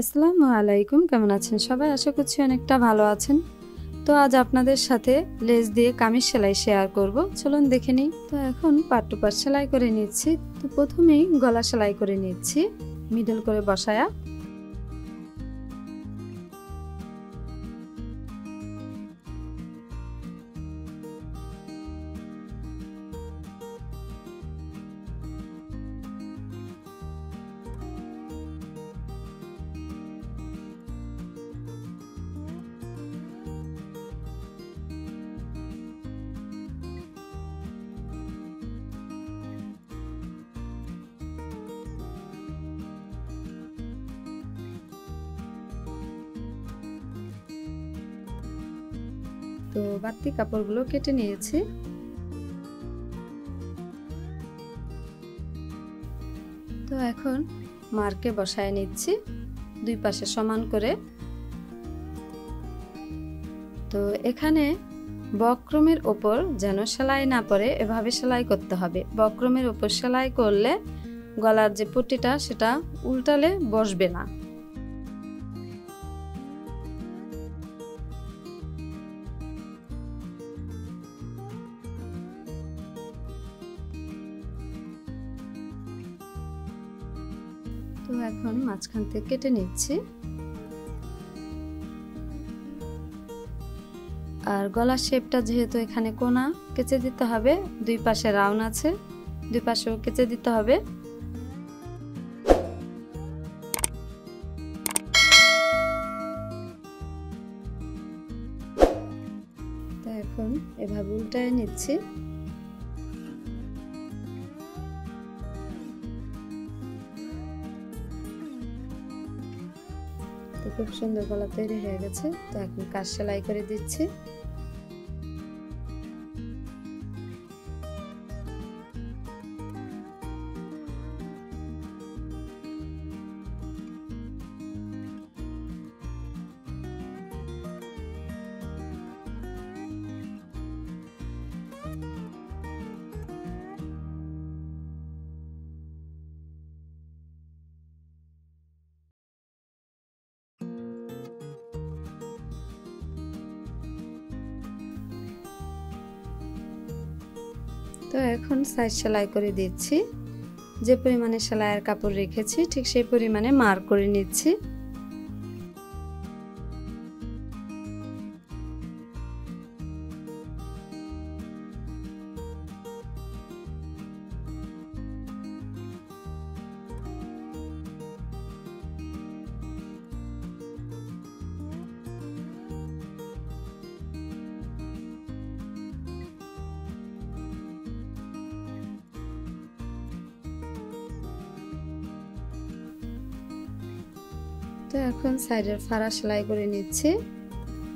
আসসালামু আলাইকুম, কেমন আছেন সবাই? আশা করছি অনেকটা ভালো আছেন। তো আজ আপনাদের সাথে লেস দিয়ে কামিজ সেলাই শেয়ার করব, চলুন দেখে নিই। তো এখন পার্ট টু পার্ট সেলাই করে নিচ্ছি। তো প্রথমেই গলা সেলাই করে নিচ্ছি মিডল করে বসায়া। তো বাড়তি কাপড়গুলো কেটে নিয়েছি। তো এখন মার্কে বসায় নিচ্ছি দুই পাশে সমান করে। তো এখানে বক্রমের ওপর যেন সেলাই না পড়ে এভাবে সেলাই করতে হবে। বক্রমের ওপর সেলাই করলে গলার যে পট্টিটা সেটা উল্টালে বসবে না। তো এখন মাঝখান থেকে কেটে নিচ্ছি। আর গলার শেপটা যেহেতু এখানে কোনা, কেচে দিতে হবে। দুই পাশে রাউন্ড আছে, দুই পাশেও কেচে দিতে হবে। তো এখন এভাবে উল্টায় নিচ্ছি। তো খুব সুন্দর গলা তৈরি হয়ে গেছে। তো এখন কাজ সেলাই করে দিচ্ছি। তো এখন সাইড সেলাই করে দিচ্ছি। যে পরিমাণে সেলাইয়ের কাপড় রেখেছি ঠিক সেই পরিমাণে মার্ক করে নিচ্ছি। তো এখন সাইডের ফাড়া সেলাই করে নিচ্ছি।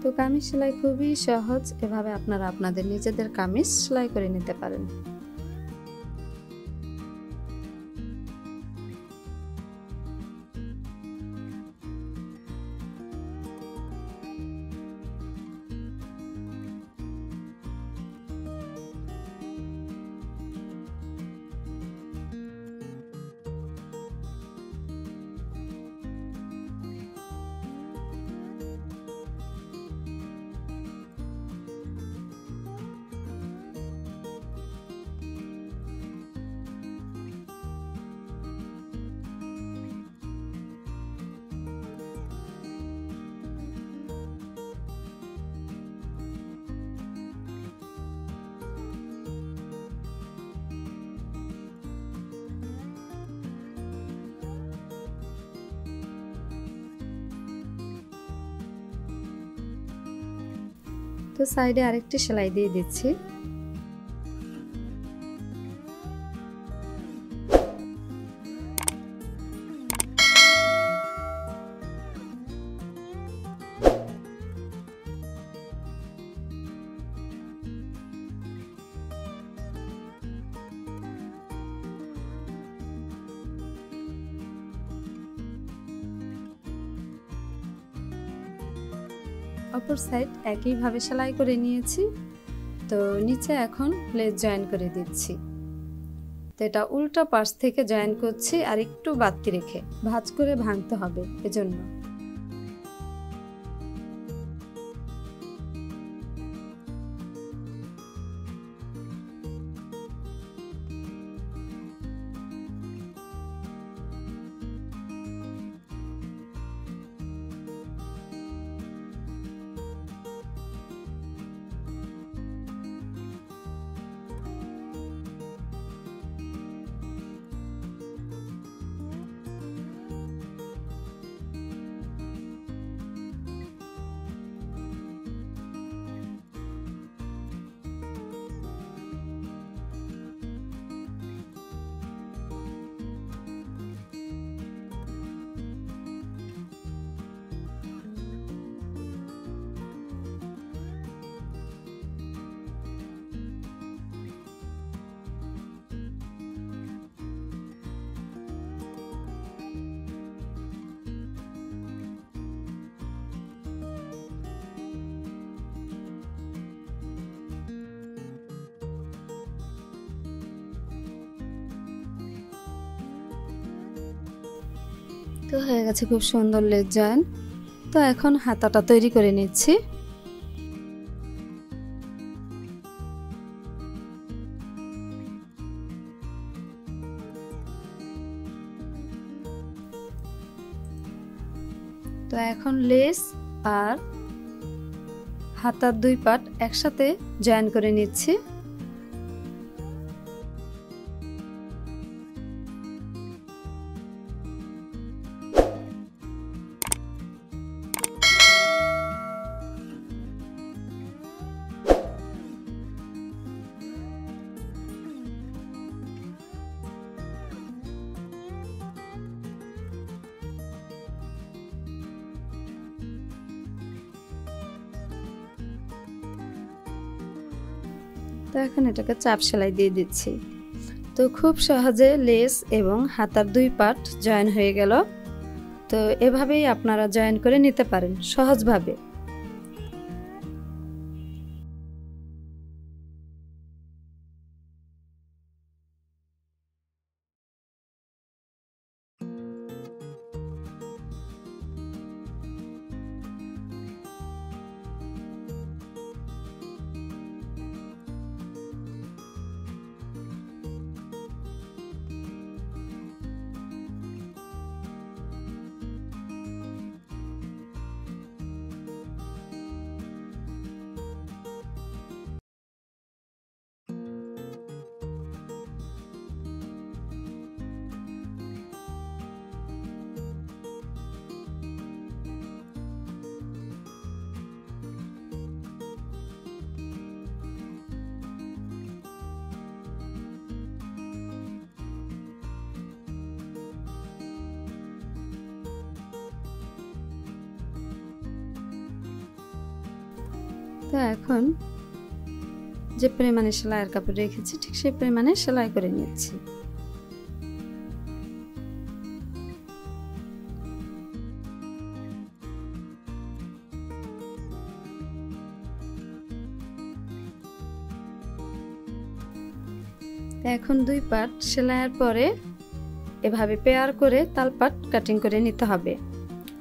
তো কামিজ সেলাই খুবই সহজ, এভাবে আপনারা আপনাদের নিজেদের কামিজ সেলাই করে নিতে পারেন। তো সাইডে আরেকটি সেলাই দিয়ে দিচ্ছি। অপর সাইড একইভাবে সেলাই করে নিয়েছি। তো নিচে এখন লেস জয়েন করে দিচ্ছি। তো এটা উল্টা পাশ থেকে জয়েন করছি আর একটু বাড়তি রেখে ভাঁজ করে ভাঙতে হবে এজন্য। তো হয়ে গেছে খুব সুন্দর লেস জয়েন। তো এখন হাতাটা তৈরি করে নিচ্ছি। তো এখন লেস আর হাতার দুই পাট একসাথে জয়েন করে নিচ্ছি। তো এখন এটাকে চাপ সেলাই দিয়ে দিচ্ছি। তো খুব সহজে লেস এবং হাতার দুই পাট জয়েন হয়ে গেল। তো এভাবেই আপনারা জয়েন করে নিতে পারেন সহজভাবে। তো এখন যে পরিমাণে সেলাইয়ের কাপড় রেখেছি ঠিক সেই পরিমাণে সেলাই করে নিচ্ছি। এখন দুই পাট সেলাইয়ের পরে এভাবে পেয়ার করে তালপাট কাটিং করে নিতে হবে।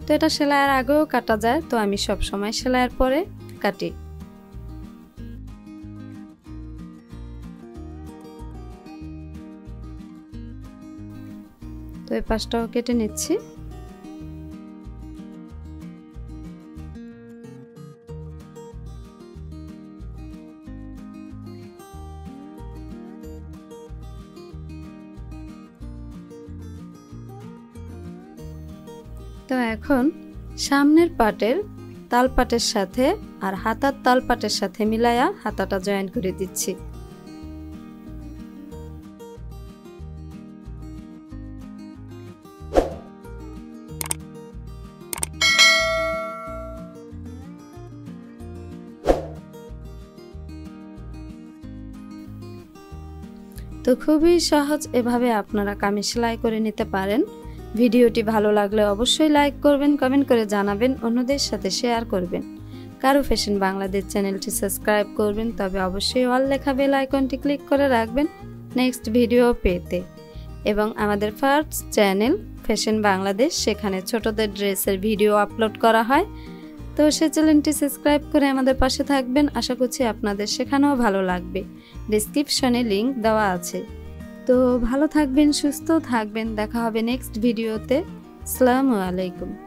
তো এটা সেলাইয়ের আগেও কাটা যায়, তো আমি সব সময় সেলাইয়ের পরে কাটি। তো এই পাশটাও কেটে নিচ্ছি। তো এখন সামনের পাটের তালপাটের সাথে আর হাতার তালপাটের সাথে মিলায়া হাতাটা জয়েন করে দিচ্ছি। তো খুবই সহজ, এভাবে আপনারা কামিজ সেলাই করে নিতে পারেন। ভিডিওটি ভালো লাগলে অবশ্যই লাইক করবেন, কমেন্ট করে জানাবেন, অন্যদের সাথে শেয়ার করবেন। কারু ফ্যাশন বাংলাদেশ চ্যানেলটি সাবস্ক্রাইব করবেন, তবে অবশ্যই অল লেখা বেল আইকনটি ক্লিক করে রাখবেন নেক্সট ভিডিও পেতে। এবং আমাদের ফার্স্ট চ্যানেল ফ্যাশন বাংলাদেশ, সেখানে ছোটদের ড্রেসের ভিডিও আপলোড করা হয়। তো সে চ্যানেলটি সাবস্ক্রাইব করে আমাদের পাশে থাকবেন। আশা করছি আপনাদের সেখানেও ভালো লাগবে। ডেসক্রিপশনে লিংক দেওয়া আছে। তো ভালো থাকবেন, সুস্থ থাকবেন। দেখা হবে নেক্সট ভিডিওতে। আসসালামু আলাইকুম।